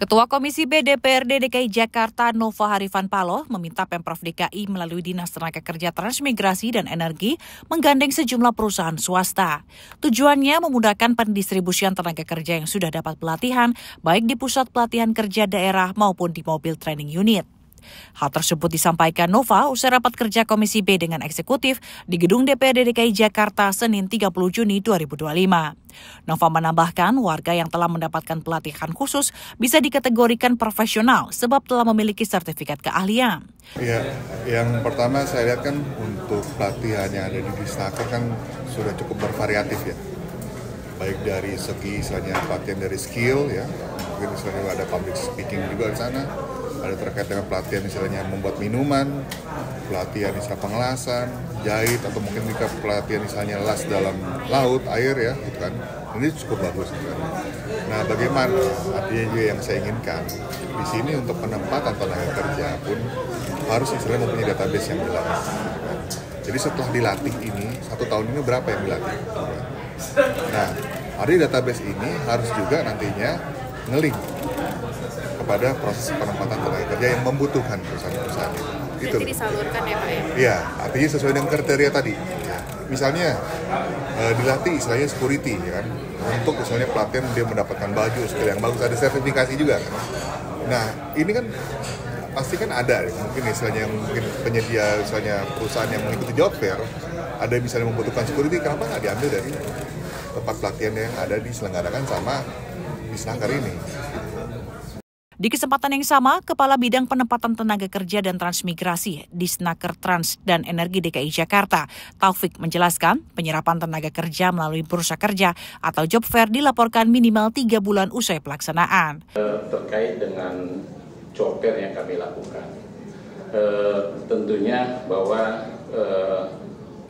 Ketua Komisi B DPRD DKI Jakarta Nova Harifan Paloh meminta Pemprov DKI melalui Dinas Tenaga Kerja Transmigrasi dan Energi menggandeng sejumlah perusahaan swasta. Tujuannya memudahkan pendistribusian tenaga kerja yang sudah dapat pelatihan, baik di pusat pelatihan kerja daerah maupun di mobil training unit. Hal tersebut disampaikan Nova usai rapat kerja Komisi B dengan eksekutif di Gedung DPRD DKI Jakarta Senin 30 Juni 2025. Nova menambahkan warga yang telah mendapatkan pelatihan khusus bisa dikategorikan profesional sebab telah memiliki sertifikat keahlian. Ya, yang pertama saya lihat kan untuk pelatihan yang ada di Disnaker kan sudah cukup bervariatif ya. Baik dari segi misalnya pelatihan dari skill ya, mungkin misalnya ada public speaking juga di sana. Ada terkait dengan pelatihan misalnya membuat minuman, pelatihan misalnya pengelasan, jahit, atau mungkin juga pelatihan misalnya las dalam laut, air ya, gitu kan. Ini cukup bagus. Gitu kan. Nah, bagaimana artinya juga yang saya inginkan di sini untuk penempatan tenaga kerja pun harus istilahnya mempunyai database yang jelas. Gitu kan. Jadi setelah dilatih ini, 1 tahun ini berapa yang dilatih? Gitu kan. Nah, dari database ini harus juga nantinya nge-link kepada proses penempatan tenaga kerja yang membutuhkan perusahaan-perusahaan itu. Nanti disalurkan ya Pak ya? Iya, artinya sesuai dengan kriteria tadi. Misalnya dilatih istilahnya security ya kan, untuk misalnya pelatihan dia mendapatkan baju skill yang bagus, ada sertifikasi juga kan. Nah ini kan pasti kan ada mungkin istilahnya yang mungkin penyedia misalnya perusahaan yang mengikuti job fair, ada misalnya membutuhkan security, kenapa nggak diambil dari tempat pelatihan yang ada diselenggarakan sama Disnaker ini. Di kesempatan yang sama, Kepala Bidang Penempatan Tenaga Kerja dan Transmigrasi Disnaker Trans dan Energi DKI Jakarta, Taufik menjelaskan penyerapan tenaga kerja melalui bursa kerja atau job fair dilaporkan minimal 3 bulan usai pelaksanaan. Terkait dengan job fair yang kami lakukan, tentunya bahwa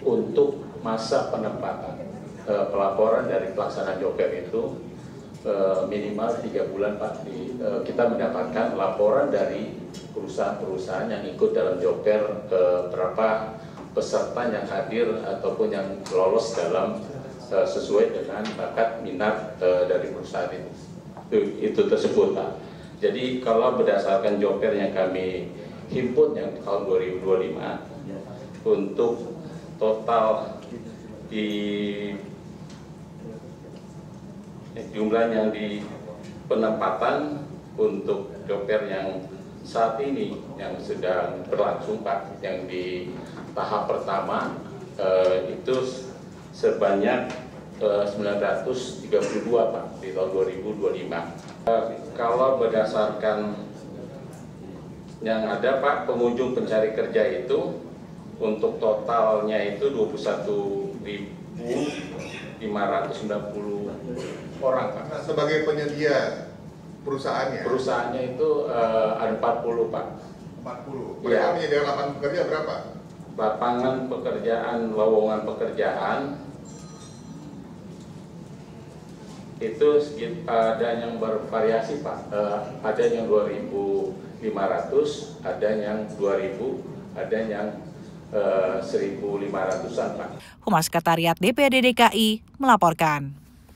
untuk masa penempatan pelaporan dari pelaksanaan job fair itu minimal 3 bulan Pak, kita mendapatkan laporan dari perusahaan-perusahaan yang ikut dalam job fair, berapa peserta yang hadir ataupun yang lolos dalam sesuai dengan bakat minat dari perusahaan itu tersebut Pak. Jadi kalau berdasarkan job fair yang kami himpun yang tahun 2025 untuk total di jumlah yang di penempatan untuk job fair yang saat ini yang sedang berlangsung Pak, yang di tahap pertama itu sebanyak 932 Pak di tahun 2025. Kalau berdasarkan yang ada Pak, pengunjung pencari kerja itu untuk totalnya itu 21.590 orang Pak. Nah, sebagai penyedia perusahaannya? Perusahaannya itu ada 40 Pak. 40? Mereka menyediakan lapangan pekerja berapa? Lapangan pekerjaan, lowongan pekerjaan itu ada yang bervariasi Pak. Ada yang 2.500, ada yang 2.000, ada yang 1.500-an Pak. Humas Sekretariat DPRD DKI melaporkan.